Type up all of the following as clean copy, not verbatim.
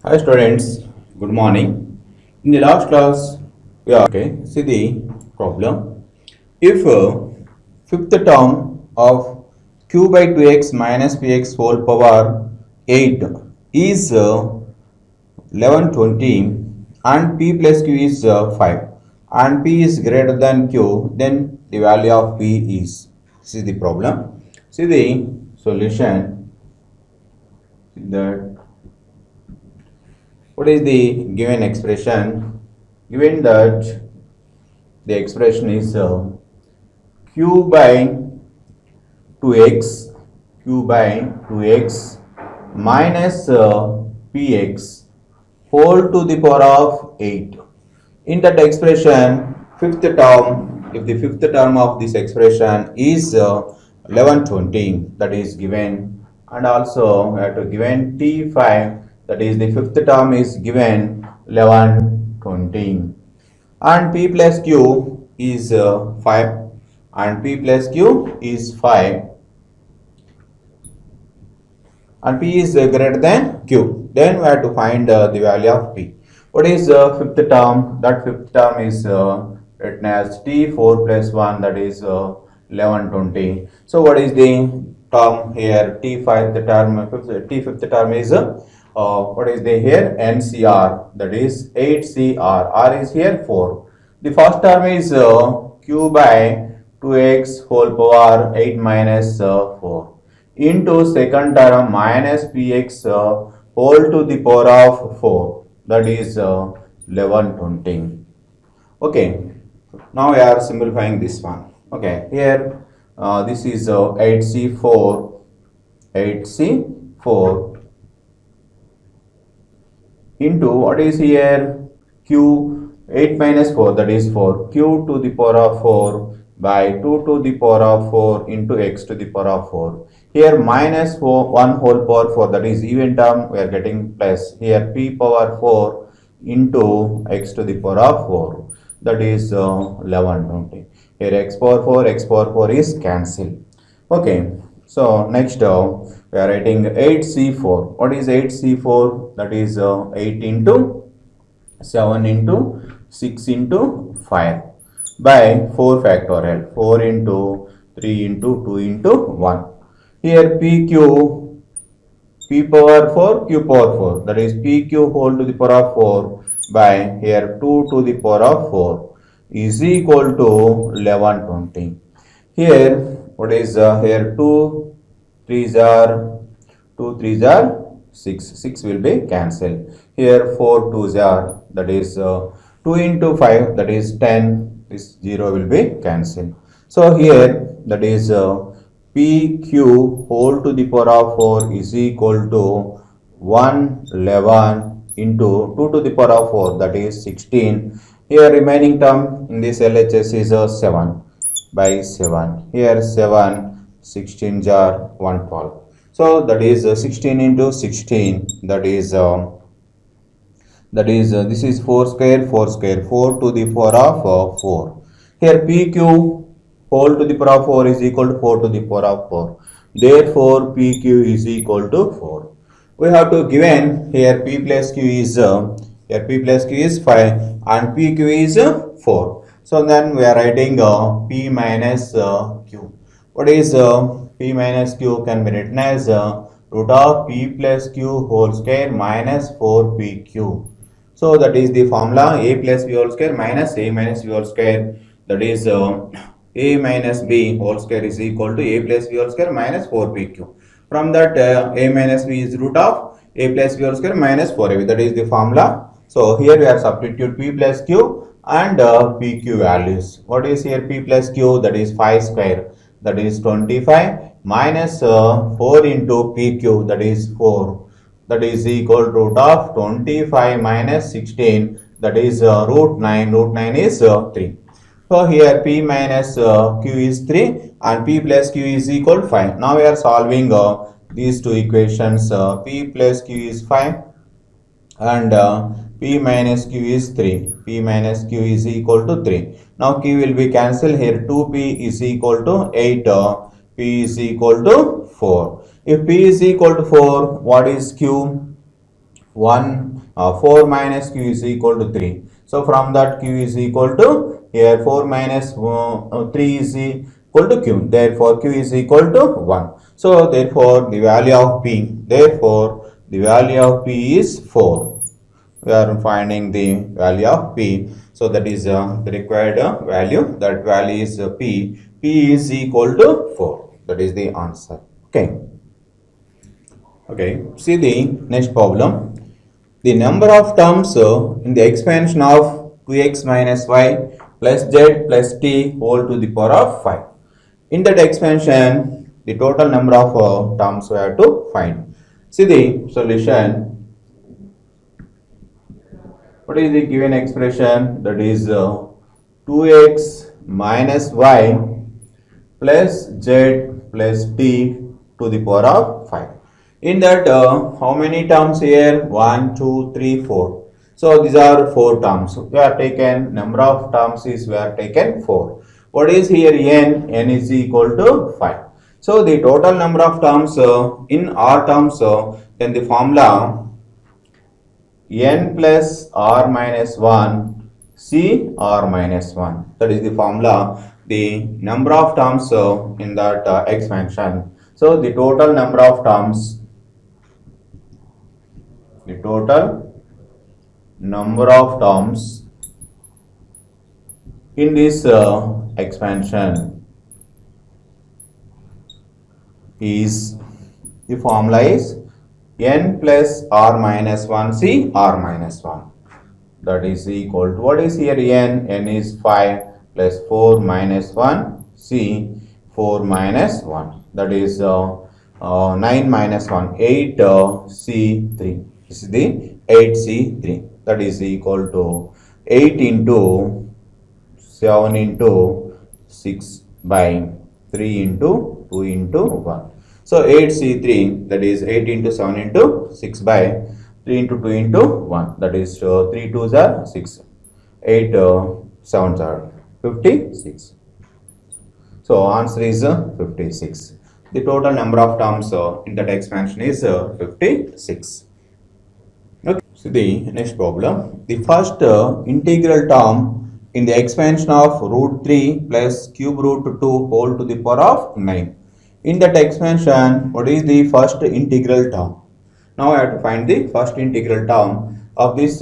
Hi students, good morning. In the last class, see the problem. If fifth term of q by 2x minus px whole power 8 is 1120 and p plus q is 5 and p is greater than q, then the value of p is. This is the problem. See the solution. That what is the given expression? Given that the expression is q by 2x minus px whole to the power of 8. In that expression, fifth term, if the fifth term of this expression is 1120, that is given, and also we have to given t5, that is the fifth term is given 1120, and p plus q is 5, and p plus q is 5, and p is greater than q. Then we have to find the value of p. What is fifth term? That fifth term is written as t4 plus 1, that is 1120. So what is the term here? T5, the term, t5th term is what is the here? NCR, that is 8CR. R is here 4. The first term is q by 2x whole power 8 minus 4 into second term minus px whole to the power of 4, that is 1120. Okay, now we are simplifying this one. Okay, here this is 8c4 into what is here? Q 8 minus 4, that is 4, q to the power of 4 by 2 to the power of 4 into x to the power of 4. Here minus 1 whole power 4, that is even term, we are getting plus. Here p power 4 into x to the power of 4, that is 1120. Here x power 4 is cancelled. Okay, so next we are writing 8c4. What is 8c4? That is 8 into 7 into 6 into 5 by 4 factorial, 4 into 3 into 2 into 1. Here PQ, P power 4, Q power 4, that is PQ whole to the power of 4 by here 2 to the power of 4 is equal to 1120. Here, what is here 2 3s are 6, 6 will be cancelled. Here 4 2s are, that is 2 into 5, that is 10, this 0 will be cancelled. So here, that is PQ whole to the power of 4 is equal to 111 into 2 to the power of 4, that is 16. Here remaining term in this LHS is 7 by 7. Here 7, 16 are 112. So that is 16 into 16, that is this is 4 square, 4 to the power of 4. Here PQ whole to the power of 4 is equal to 4 to the power of 4. Therefore, PQ is equal to 4. We have to given here P plus Q is 5 and PQ is 4. So then we are writing P minus Q. What is P minus Q? Can be written as root of P plus Q whole square minus 4PQ. So that is the formula: A plus B whole square minus A minus B whole square, that is A minus B whole square is equal to A plus B whole square minus 4PQ. From that A minus B is root of A plus B whole square minus 4AB, that is the formula. So here we are substitute P plus Q and PQ values. What is here P plus Q? That is 5 square, that is 25 minus 4 into PQ, that is 4, that is equal to root of 25 minus 16, that is root 9. Root 9 is 3. So here P minus Q is 3 and P plus Q is equal to 5. Now we are solving these two equations. P plus Q is 5 and P minus Q is 3. P minus Q is equal to 3. Now Q will be cancelled. Here 2P is equal to 8. P is equal to 4. If P is equal to 4, what is Q? 4 minus q is equal to 3. So from that q is equal to, here 4 minus 3 is equal to q. Therefore q is equal to 1. So therefore the value of p, is 4. We are finding the value of p. So that is the required value. That value is p. P is equal to 4. That is the answer. Okay. Okay. See the next problem. The number of terms in the expansion of 2x minus y plus z plus t whole to the power of 5. In that expansion, the total number of terms we have to find. See the solution. What is the given expression? That is 2x minus y plus z plus t to the power of 5. In that, how many terms here? 1, 2, 3, 4. So these are 4 terms. We are taken, number of terms is we are taken 4. What is here n? N is equal to 5. So the total number of terms in R terms, then the formula n plus r minus 1 c r minus 1. That is the formula, the number of terms in that expansion. So the total number of terms, in this expansion is, the formula is n plus r minus 1 c r minus 1. That is equal to, what is here n? N is 5 plus 4 minus 1 c 4 minus 1. That is 9 minus 1, 8 c3. This is the 8c3. That is equal to 8 into 7 into 6 by 3 into 2 into 1. So 8c3, that is 8 into 7 into 6 by 3 into 2 into 1. That is 3 2s are 6. 8 7s are 56. So answer is 56. The total number of terms in that expansion is 56. Okay. So the next problem. The first integral term in the expansion of root 3 plus cube root 2 whole to the power of 9. In that expansion, what is the first integral term? Now I have to find the first integral term of this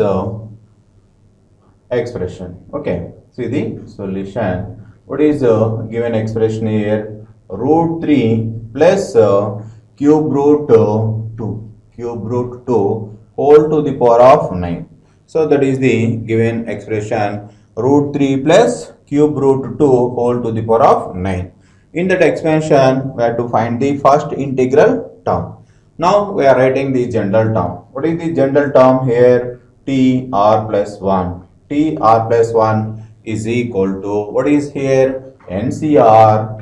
expression. Okay. See the solution. What is given expression here? Root 3 plus cube root 2 whole to the power of 9. So that is the given expression, root 3 plus cube root 2 whole to the power of 9. In that expansion, we have to find the first integral term. Now we are writing the general term. What is the general term here? T r plus 1. T r plus 1 is equal to, what is here? NCR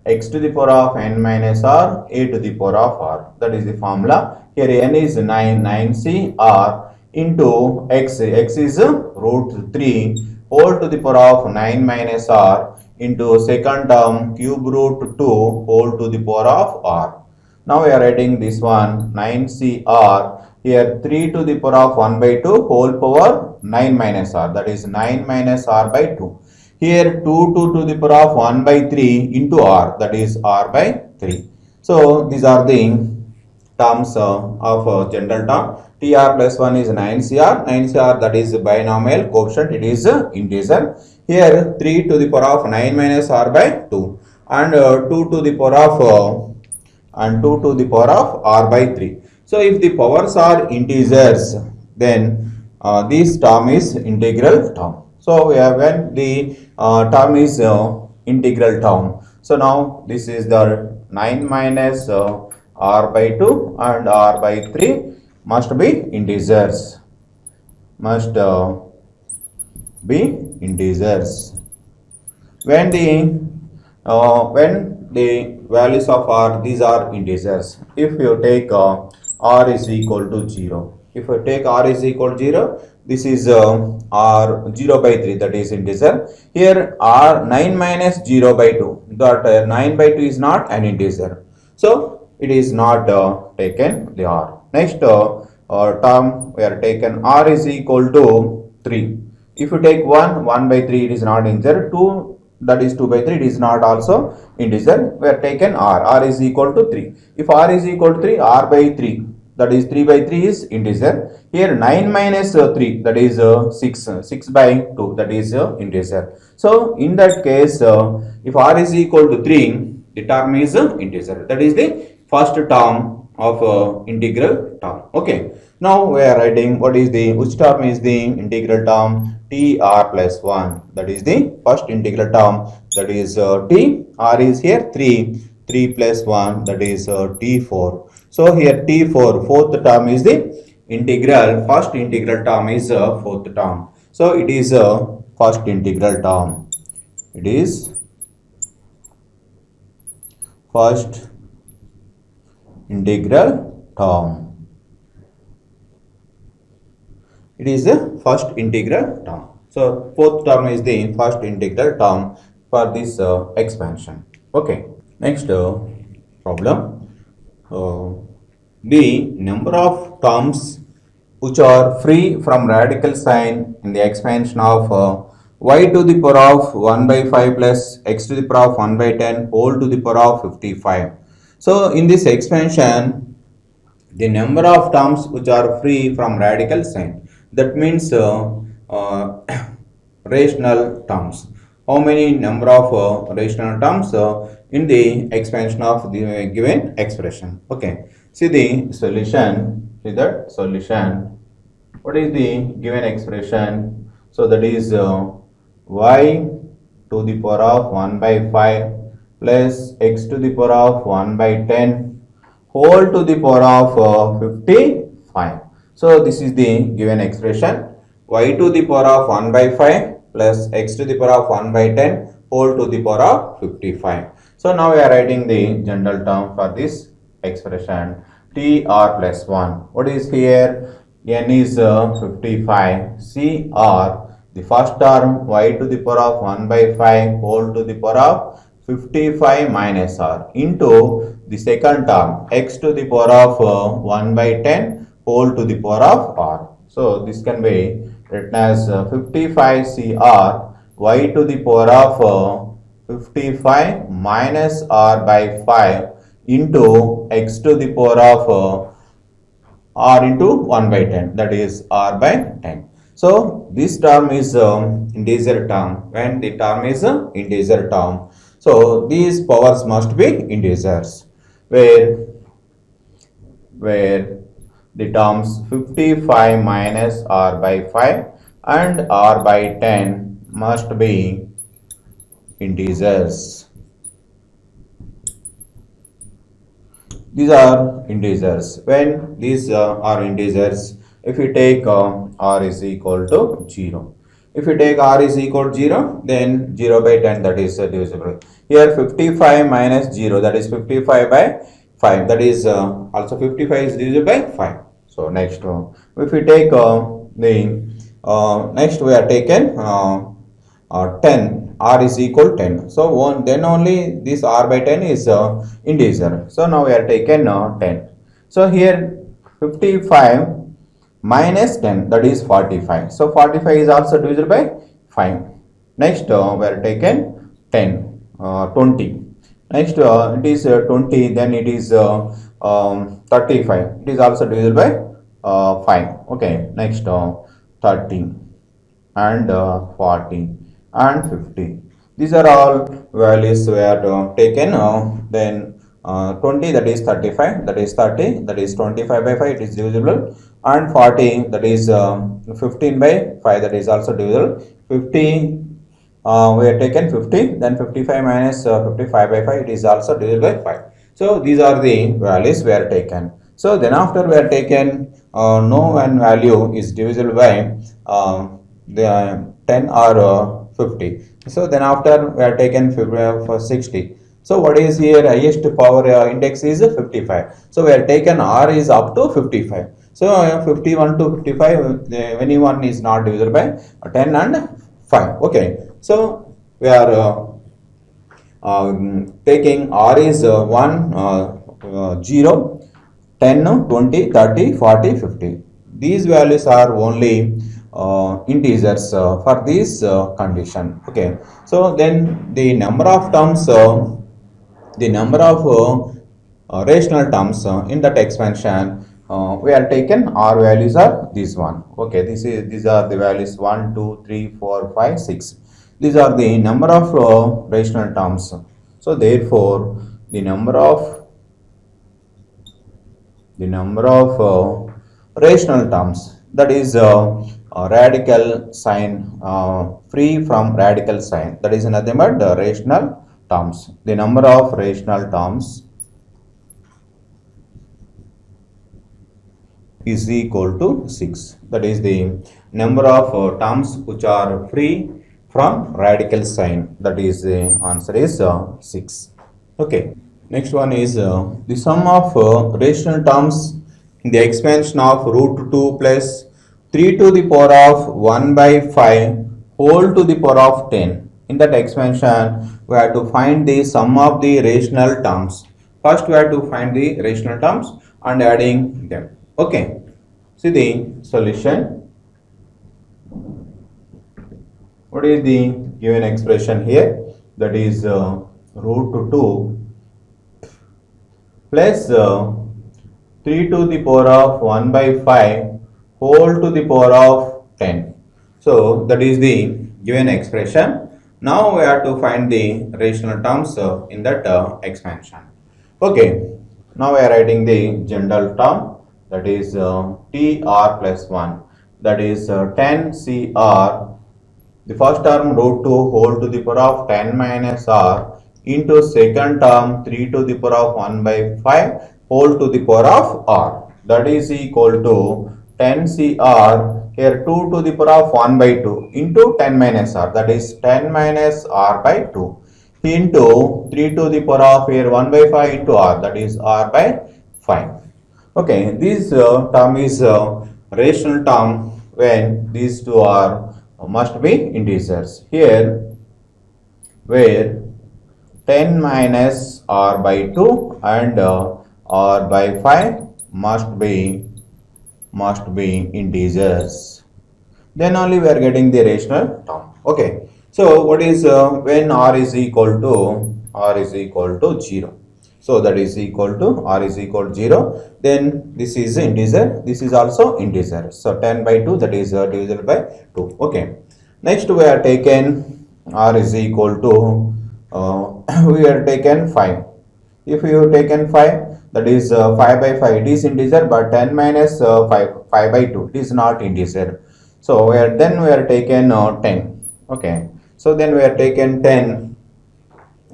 x to the power of n minus r, a to the power of r. That is the formula. Here n is 9cr into x. X is root 3 whole to the power of 9 minus r into second term cube root 2 whole to the power of r. Now we are writing this one, 9cr, here 3 to the power of 1 by 2 whole power 9 minus r, that is 9 minus r by 2. Here 2 to the power of 1 by 3 into r, that is r by 3. So these are the terms of general term. Tr plus 1 is 9cr, 9cr that is binomial coefficient, it is integer. Here 3 to the power of 9 minus r by 2 and 2 to the power of r by 3. So if the powers are integers, then this term is integral term. So when the term is integral term, so now this is the 9 minus r by 2 and r by 3 must be integers. When the values of r, these are integers. If you take r is equal to 0, if you take r is equal to 0, this is r 0 by 3, that is integer. Here r 9 minus 0 by 2, that 9 by 2 is not an integer, so it is not taken the r. Next term, we are taken r is equal to 3. If you take 1 by 3, it is not integer. 2, that is 2 by 3, it is not also integer. We are taken r is equal to 3. If r is equal to 3, r by 3, that is 3 by 3 is integer. Here 9 minus 3, that is 6. 6 by 2, that is integer. So in that case, if r is equal to 3, the term is integer. That is the first term of integral term. Okay. Now we are writing which term is the integral term? Tr plus 1. That is the first integral term. That is t. R is here 3. 3 plus 1, that is t4. So here t4, fourth term is the integral. First integral term is fourth term. So it is first integral term. It is first integral term. It is the first integral term. So fourth term is the first integral term for this expansion. Okay. Next problem. The number of terms which are free from radical sign in the expansion of y to the power of 1 by 5 plus x to the power of 1 by 10 whole to the power of 55. So in this expansion, the number of terms which are free from radical sign, that means rational terms. How many number of rational terms in the expansion of the given expression? Okay. See the solution. See that solution. What is the given expression? So that is y to the power of 1 by 5 plus x to the power of 1 by 10 whole to the power of 55. So this is the given expression. Y to the power of 1 by 5 plus x to the power of 1 by 10 whole to the power of 55. So now we are writing the general term for this expression, tr plus 1. What is here? N is 55. Cr, the first term, y to the power of 1 by 5 whole to the power of 55 minus r into the second term, x to the power of 1 by 10 whole to the power of r. So this can be written as 55 cr y to the power of 55 minus r by 5 into x to the power of r into 1 by 10, that is r by 10. So this term is integer term. When the term is integer term, so these powers must be integers, where the terms 55 minus r by 5 and r by 10 must be integers. These are integers. When these are integers, if you take r is equal to 0. If you take r is equal to 0, then 0 by 10, that is divisible. Here 55 minus 0, that is 55 by 5, that is also 55 is divisible by 5. So next, if we take next we are taken 10, r is equal 10. So then only this r by 10 is integer. So now we are taken 10. So here 55 minus 10, that is 45. So 45 is also divisible by 5. Next we are taken 10, 20. Next it is 20, then it is 35. It is also divisible by 5. Okay. Next 30 and 40 and 50. These are all values we are taken. Then 20, that is 35, that is 30, that is 25 by 5, it is divisible, and 40, that is 15 by 5, that is also divisible. 50, we have taken 50, then 55 minus 55 by 5, it is also divisible by 5. So these are the values we are taken. So then after we are taken no one value is divisible by the 10 or 50. So then after we are taken for 60. So what is here? Highest power index is 55. So we are taken r is up to 55. So 51 to 55, anyone is not divisible by 10 and 5. Okay. So we are taking r is 1, 0. 10, 20, 30, 40, 50. These values are only integers for this condition. Okay. So then the number of terms, rational terms in that expansion, we are taken R values are this one. Okay. These are the values 1, 2, 3, 4, 5, 6. These are the number of rational terms. So therefore, the number of rational terms, that is radical sign, free from radical sign, that is nothing but the rational terms. The number of rational terms is equal to 6. That is the number of terms which are free from radical sign. That is the answer is 6. Okay. Next one is the sum of rational terms in the expansion of root 2 plus 3 to the power of 1 by 5 whole to the power of 10. In that expansion, we have to find the sum of the rational terms. First, we have to find the rational terms and adding them. Okay. See the solution. What is the given expression here? That is root 2 plus 3 to the power of 1 by 5 whole to the power of 10. So that is the given expression. Now we have to find the rational terms in that expansion. Okay. Now we are writing the general term, that is TR plus 1, that is 10 CR. The first term root 2 whole to the power of 10 minus R into second term 3 to the power of 1 by 5 whole to the power of R, that is equal to 10 CR, here 2 to the power of 1 by 2 into 10 minus R, that is 10 minus R by 2 into 3 to the power of here 1 by 5 into R, that is R by 5. Okay, this term is rational term when these two are must be integers. Here where 10 minus R by 2 and R by 5 must be integers. Then only we are getting the rational term. Okay. So what is when R is equal to 0? So that is equal to R is equal to 0. Then this is integer. This is also integer. So 10 by 2, that is divisible by 2. Okay. Next we are taken R is equal to we are taken 5. If you have taken 5, that is 5 by 5, it is integer, but 10 minus 5 by 2, it is not integer. So then we are taken 10. Okay. So then we are taken 10.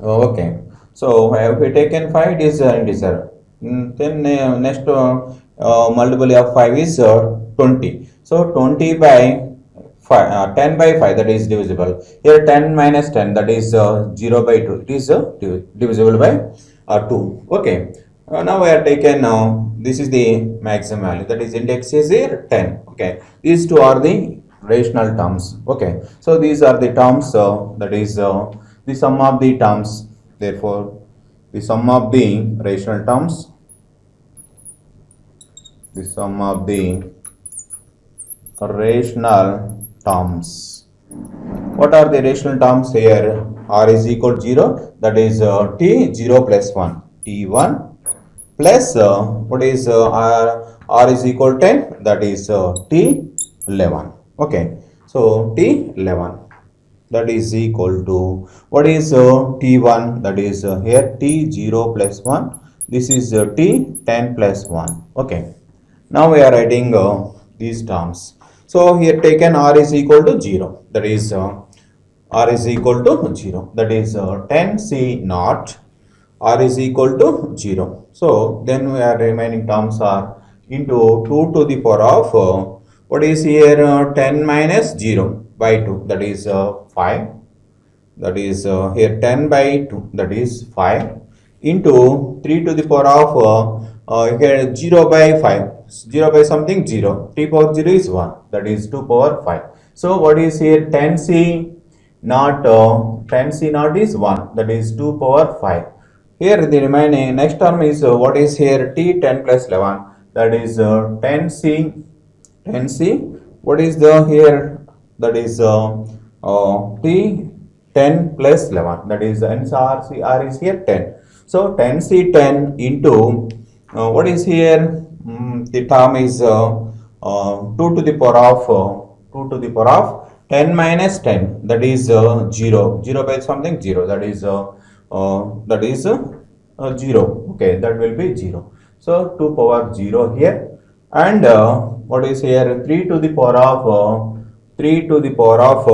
Okay. So if we taken 5, it is integer. Then next multiple of 5 is 20. So 20 by 5, 10 by 5, that is divisible. Here 10 minus 10, that is 0 by 2. It is divisible by 2. Okay. Now we are taken, this is the maximum value, that is index is here 10. Okay. These two are the rational terms. Okay. So these are the terms, that is the sum of the terms. Therefore, the sum of the rational terms, What are the rational terms here? R is equal to 0, that is T 0 plus 1, T1 plus what is R is equal to 10, that is T11. Okay. So T11, that is equal to what is T1, that is here T0 plus 1, this is T10 plus 1. Okay. Now we are writing these terms. So here taken R is equal to 0, that is R is equal to 0, that is 10 C naught, R is equal to 0. So then we are remaining terms are into 2 to the power of what is here 10 minus 0 by 2, that is 5, that is here 10 by 2, that is 5 into 3 to the power of here 0 by 5, 0 by something 0, t power 0 is 1, that is 2 power 5. So what is here 10c naught, 10c naught is 1, that is 2 power 5. Here the remaining next term is what is here t 10 plus 11, that is 10c. What is the here, that is t 10 plus 11, that is r is here 10. So 10c 10 into what is here, the term is 2 to the power of 2 to the power of 10 minus 10, that is 0 by something 0, that is 0. Okay, that will be 0. So 2 power 0 here, and what is here 3 to the power of 3 to the power of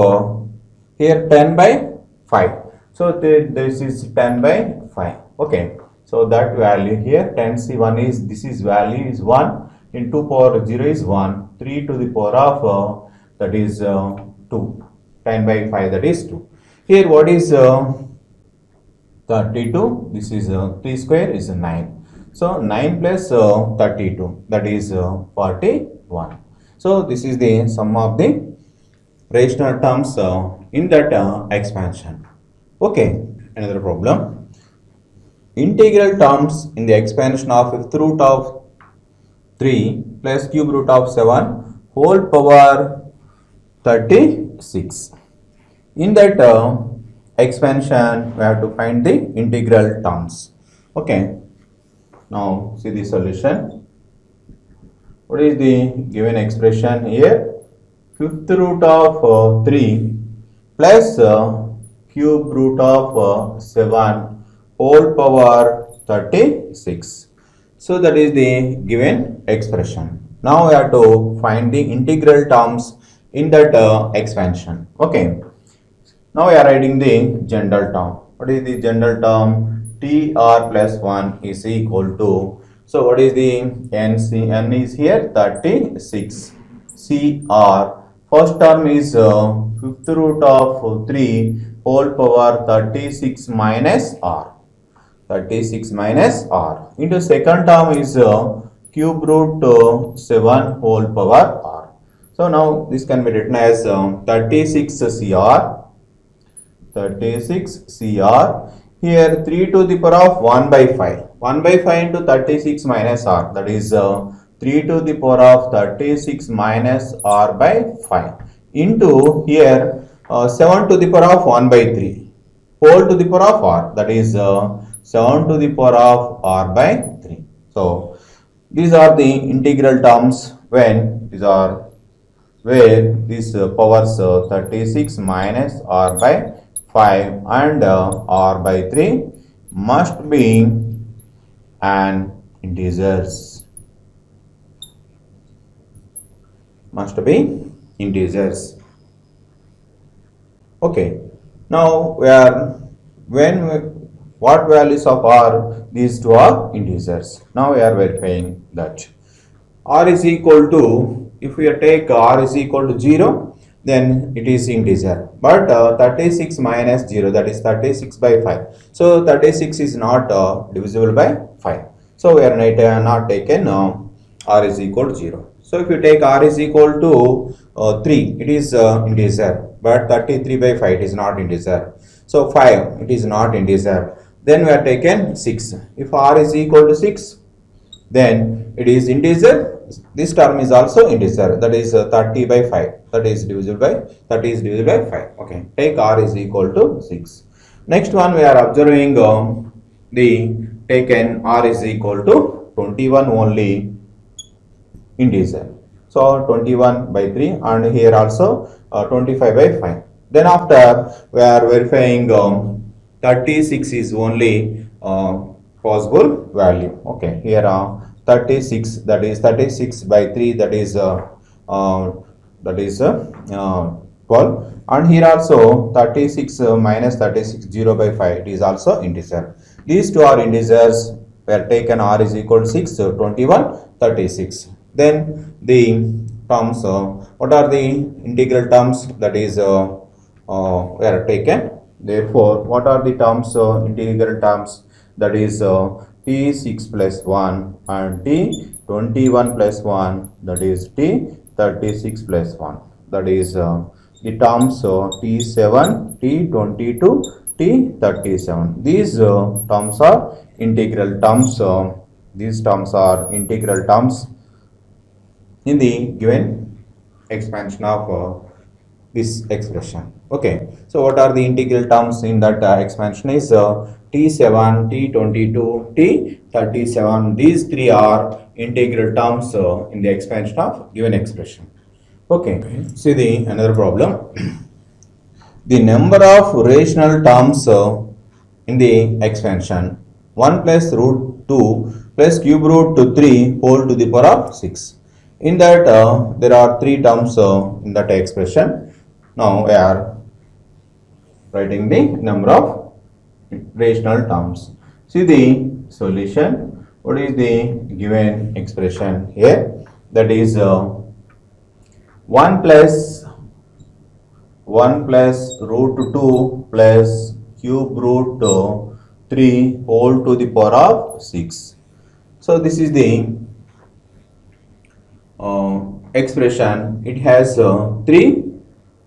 here 10 by 5. So this is 10 by 5. Okay, so that value here 10c1 is, this is value is 1, in 2 power 0 is 1, 3 to the power of that is 2, 10 by 5, that is 2. Here what is 32, this is 3 square is 9. So 9 plus 32, that is 41. So this is the sum of the rational terms in that expansion. Okay, another problem. Integral terms in the expansion of fifth root of 3 plus cube root of 7 whole power 36. In that expansion, we have to find the integral terms. Okay, now see the solution. What is the given expression here? Fifth root of 3 plus cube root of 7 whole power 36. So that is the given expression. Now we have to find the integral terms in that expansion. Okay. Now we are writing the general term. What is the general term? TR plus 1 is equal to, so what is the n is here 36. CR, first term is fifth root of 3 whole power 36 minus R. 36 minus R into second term is cube root 7 whole power R. So now this can be written as 36 CR. 36 CR. Here 3 to the power of 1 by 5. 1 by 5 into 36 minus R, that is 3 to the power of 36 minus R by 5 into here 7 to the power of 1 by 3 whole to the power of R, that is 7 to the power of R by 3. So these are the integral terms when these are where this powers 36 minus R by 5 and R by 3 must be an integers. Must be integers. Okay. Now we are what values of R, these two are integers. Now we are verifying that R is equal to, if we take R is equal to 0, then it is integer, but 36 minus 0, that is 36 by 5. So 36 is not divisible by 5. So we are not taken R is equal to 0. So if you take R is equal to 3, it is integer, but 33 by 5 it is not integer. So 5, it is not integer. Then we are taken 6. If R is equal to 6, then it is integer. This term is also integer, that is 30 by 5, that is divisible by 5. Okay, take R is equal to 6. Next one we are observing the taken R is equal to 21 only integer. So 21 by 3 and here also 25 by 5. Then after we are verifying 36 is only possible value. Okay, here 36, that is 36 by 3, that is 12, and here also 36 minus 36 0 by 5, it is also integer. These two are integers. We are taken R is equal to 6, 21, 36. Then the terms, what are the integral terms, that is we are taken. Therefore, what are the terms, integral terms, that is t6 plus 1 and t21 plus 1, that is t36 plus 1, that is the terms t7, t22, T37. These terms are integral terms. These terms are integral terms in the given expansion of this expression. Okay, so what are the integral terms in that expansion is T7, T22, T37. These three are integral terms in the expansion of given expression. Okay, see the another problem. The number of rational terms in the expansion 1 plus root 2 plus cube root to 3 whole to the power of 6. In that there are three terms in that expression. Now we are writing the number of rational terms. See the solution. What is the given expression here? That is 1 plus root 2 plus cube root 3 whole to the power of 6. So this is the expression. It has three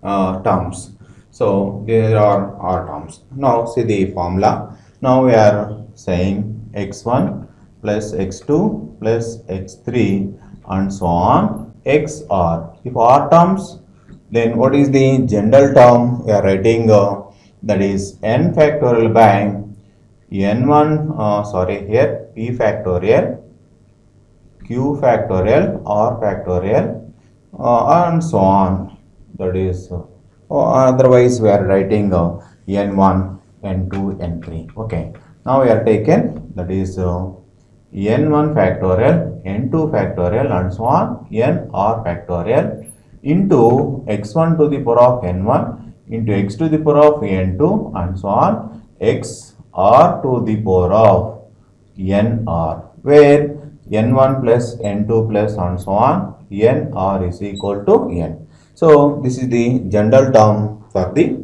terms. So there are r terms. Now see the formula. Now we are saying x1 plus x2 plus x3 and so on xr. If r terms, then what is the general term? We are writing that is n factorial by n1 here p factorial, q factorial, r factorial and so on. That is otherwise we are writing n1, n2, n3. Okay, now we are taken that is n1 factorial, n2 factorial and so on nr factorial into x1 to the power of n1 into x to the power of n2 and so on xr to the power of nr, where n1 plus n2 plus and so on nr is equal to n. So this is the general term for the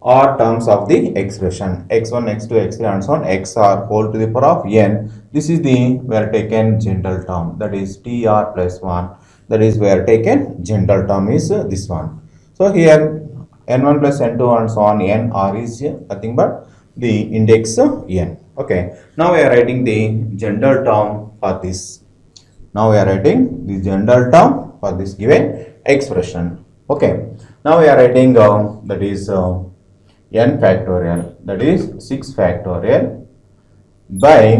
r terms of the expression x1, x2, x3 and so on xr whole to the power of n. This is the we are taken general term, that is tr plus 1. That is we are taken general term is this one. So here n1 plus n2 and so on nr is nothing but the index n. Okay, now we are writing the general term for this. Now we are writing the general term for this given expression. Okay, now we are writing that is n factorial, that is 6 factorial by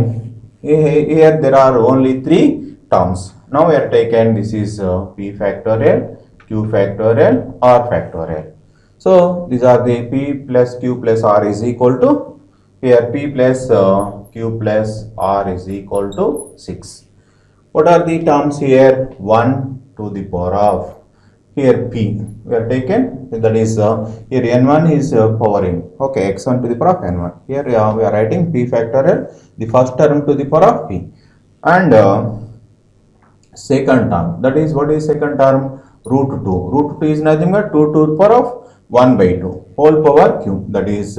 here there are only three terms. Now we are taken this is p factorial, q factorial, r factorial. So these are the p plus q plus r is equal to, here p plus q plus r is equal to 6. What are the terms here? 1 to the power of, here p we are taken, that is here n1 is powering, okay, x1 to the power of n1. Here we are writing p factorial, the first term to the power of p, and second term, that is what is second term? Root 2. Root 2 is nothing but 2 to the power of 1 by 2 whole power q, that is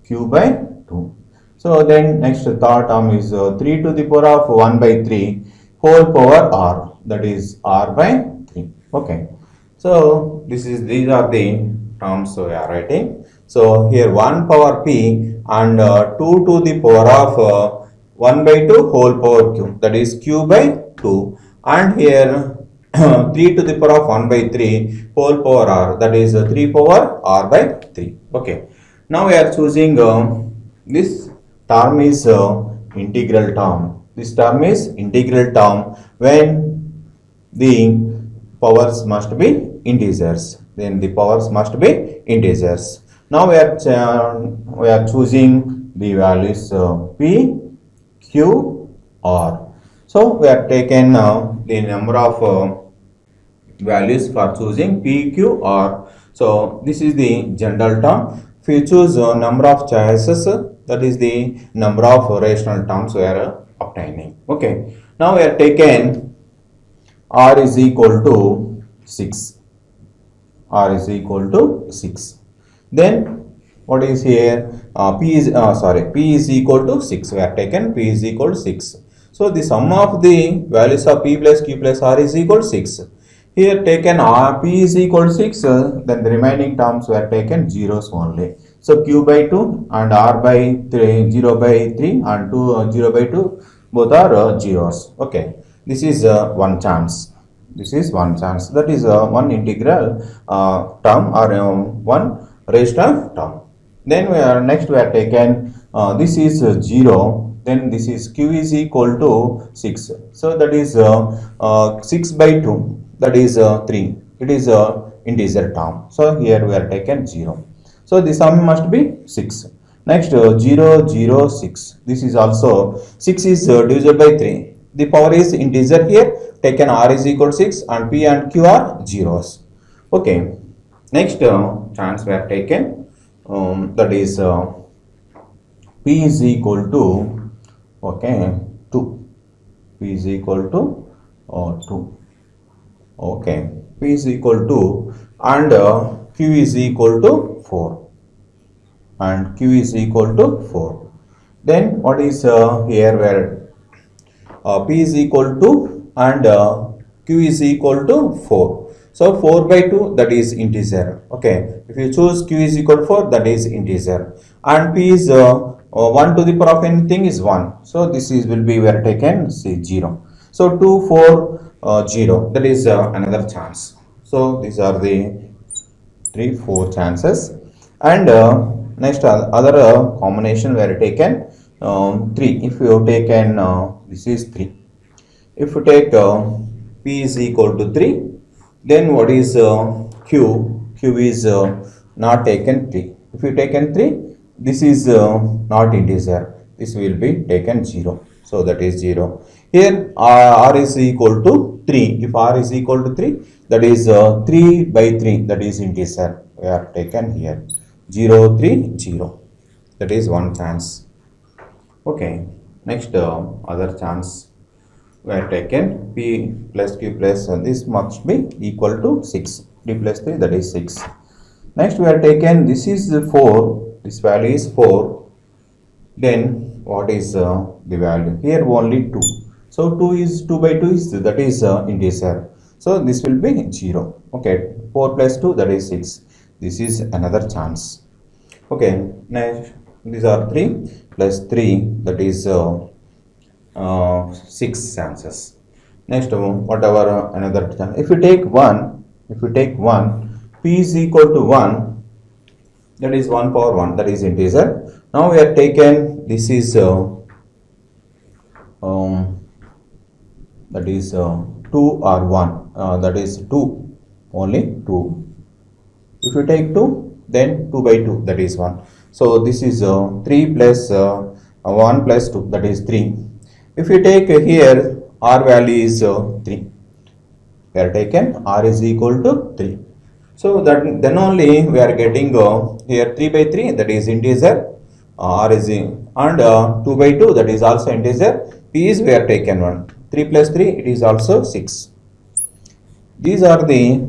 q by 2. So then next third term is 3 to the power of 1 by 3 whole power r, that is r by 3. Okay, so these are the terms we are writing. So here 1 power p and 2 to the power of 1 by 2 whole power q, that is q by 2, and here 3 to the power of 1 by 3 whole power r, that is 3 power r by 3. Okay, now we are choosing this term is integral term. This term is integral term when the powers must be integers. Then the powers must be integers. Now we are choosing the values p, q, r. So we are taken the number of values for choosing p, q, r. So this is the general term. If you choose number of choices, that is the number of rational terms we are obtaining. Okay, now we are taken r is equal to 6. R is equal to 6. Then what is here? P is equal to 6. We have taken p is equal to 6. So the sum of the values of p plus q plus r is equal to 6. Here taken r p is equal to 6. Then the remaining terms were taken zeros only. So q by 2 and r by 3, 0 by 3 and 2 0 by 2 both are zeros. Okay, this is one chance. This is one chance. That is one integral term or one rational term. Then next we are taken this is 0. Then this is q is equal to 6. So that is 6 by 2. That is 3. It is integer term. So here we are taken 0. So the sum must be 6. Next 0, 0, 6. This is also 6 is divided by 3. The power is integer here. Taken r is equal to 6 and p and q are zeros. Okay. Next chance we have taken that is p is equal to 2. P is equal to 2. Okay. P is equal to and q is equal to 4. And q is equal to 4. Then what is here where p is equal to and q is equal to 4. So 4 by 2 that is integer. Okay. If you choose q is equal to 4 that is integer. And p is 1 to the power of anything is 1. So this is will be we are taken say 0. So 2, 4, 0 that is another chance. So these are the 3, 4 chances. And next other combination we are taken 3. If you have taken this is 3. If you take p is equal to 3, then what is q? Q is not taken 3. If you taken 3, this is not integer. This will be taken 0. So that is 0. Here r is equal to 3. If r is equal to 3, that is 3 by 3. That is integer. We are taken here 0, 3, 0. That is one chance. Okay. Next other chance we are taken p plus q plus this must be equal to 6. 3 plus 3 that is 6. Next we are taken this is 4. This value is 4. Then what is the value? Here only 2. So 2 is 2 by 2 is that is integer. So this will be 0. Okay. 4 plus 2 that is 6. This is another chance. Okay. Next these are 3 plus 3 that is 6 chances. Next whatever another chance. If you take 1, p is equal to 1, that is 1 power 1, that is integer. Now we have taken this is that is 2 or 1, that is 2, only 2. If you take 2, then 2 by 2 that is 1. So this is 3 plus 1 plus 2 that is 3. If you take here r value is 3. We are taken r is equal to 3. So that then only we are getting here 3 by 3 that is integer, r is in, and 2 by 2 that is also integer. P is we are taken 1. 3 plus 3 it is also 6. These are the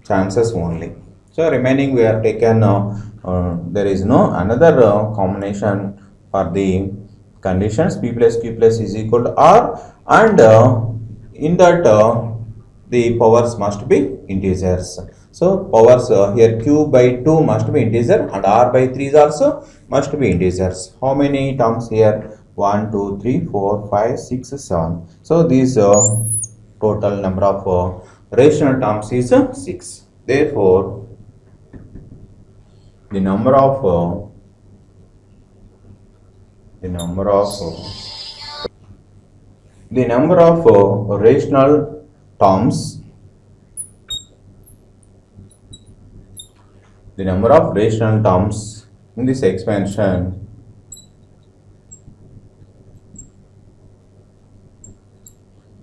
chances only. So remaining we are taken there is no another combination for the conditions p plus q plus is equal to r, and in that the powers must be integers. So powers here q by 2 must be integer and r by 3 is also must be integers. How many terms here? 1, 2, 3, 4, 5, 6, 7. So these total number of rational terms is 6. Therefore, the number of rational terms in this expansion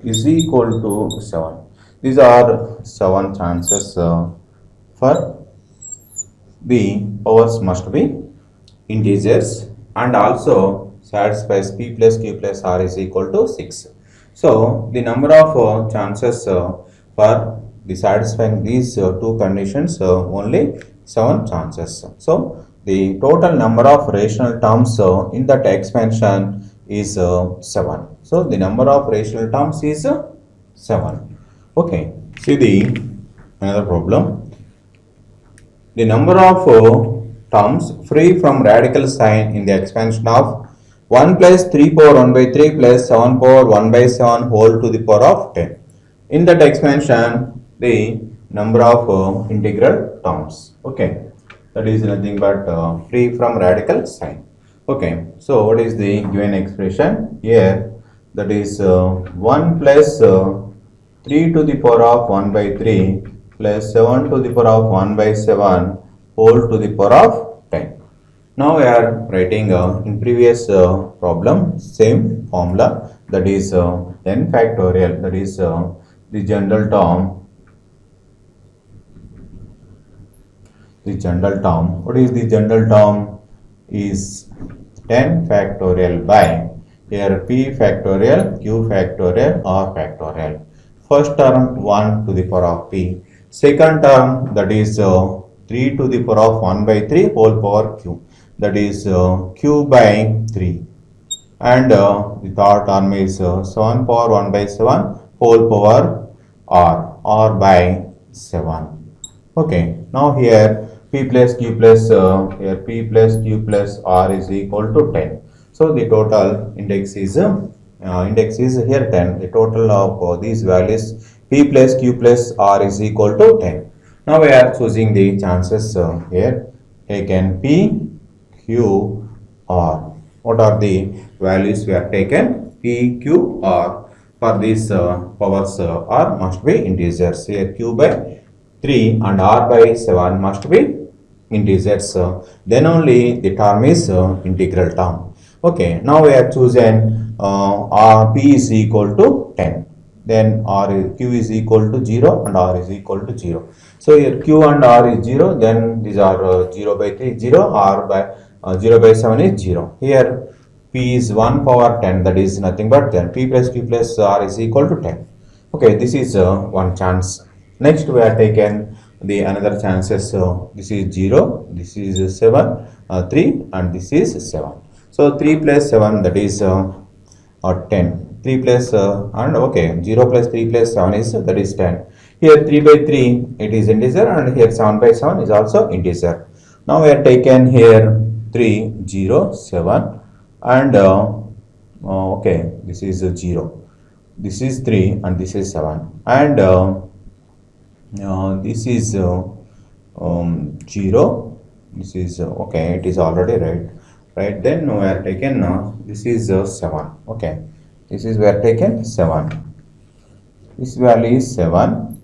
is equal to 7. These are 7 chances for the powers must be integers and also satisfies p plus q plus r is equal to 6. So the number of chances for the satisfying these two conditions only 7 chances. So the total number of rational terms in that expansion is 7. So the number of rational terms is 7. Okay. See the another problem. The number of terms free from radical sign in the expansion of 1 plus 3 power 1 by 3 plus 7 power 1 by 7 whole to the power of 10. In that expansion, the number of integral terms. Okay, that is nothing but free from radical sign. Okay, so what is the given expression here? That is 1 plus 3 to the power of 1 by 3 plus 7 to the power of 1 by 7 whole to the power of 10. Now we are writing in previous problem same formula, that is n factorial, that is the general term. The general term, what is the general term? Is 10 factorial by here p factorial, q factorial, r factorial. First term 1 to the power of p, second term that is 3 to the power of 1 by 3 whole power q, that is q by 3, and the third term is 7 power 1 by 7 whole power r by 7. Okay, now here p plus q plus here p plus q plus r is equal to 10. So the total index is here 10. The total of these values p plus q plus r is equal to 10. Now we are choosing the chances here. Taken p, q, r. What are the values we have taken? P, q, r. For these powers r must be integers. Here q by 3 and r by 7 must be integers. Then only the term is integral term. Okay, now we have chosen p is equal to 10. Then q is equal to 0 and r is equal to 0. So here q and r is 0, then these are 0 by 3 0, r by 0 by 7 is 0. Here p is 1 power 10, that is nothing but 10. P plus q plus r is equal to 10. Okay, this is one chance. Next we have taken the another chances. This is 0, this is 7, 3 and this is 7. So 3 plus 7, that is 10. 3 plus and okay, 0 plus 3 plus 7 is, that is 10. Here 3 by 3 it is integer, and here 7 by 7 is also integer. Now we have taken here 3 0 7 and okay, this is 0, this is 3 and this is 7, and this is 0, this is okay, it is already right. Then we are taken this is 7. Okay, this is we are taken 7. This value is 7.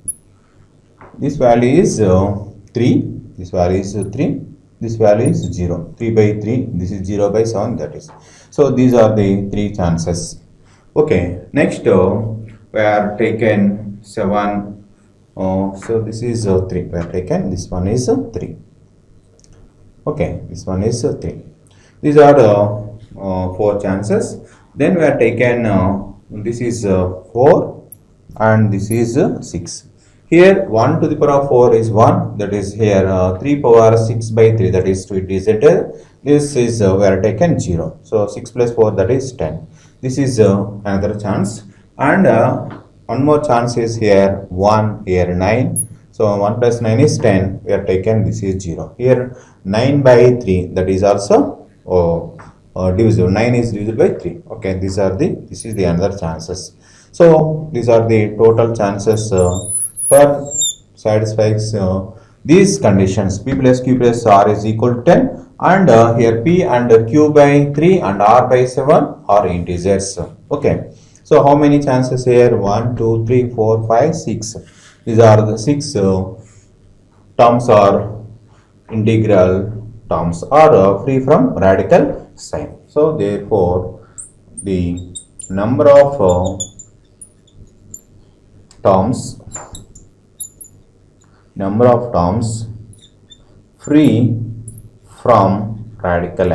This value is 3. This value is 3. This value is 0. 3 by 3. This is 0 by 7. That is. So these are the three chances. Okay. Next we are taken 7. So this is 3. We are taken. This one is 3. Okay. This one is 3. These are the 4 chances. Then we are taken this is 4 and this is 6. Here 1 to the power of 4 is 1, that is here 3 power 6 by 3, that is 2, it is entered. This is we are taken 0. So 6 plus 4, that is 10. This is another chance, and one more chance is here 1, here 9. So 1 plus 9 is 10. We have taken this is 0. Here 9 by 3, that is also divisible. 9 is divisible by 3. Okay, this is the another chances. So these are the total chances for satisfies these conditions. P plus q plus r is equal to 10, and here p and q by 3 and r by 7 are integers. Okay, so how many chances here? 1 2 3 4 5 6. These are the 6 terms are integral terms, are free from radical sign. So therefore the number of terms free from radical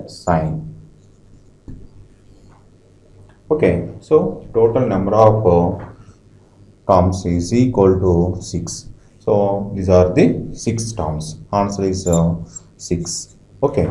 sign. Okay, so total number of terms is equal to 6. So these are the 6 terms. Answer is 6. Okay.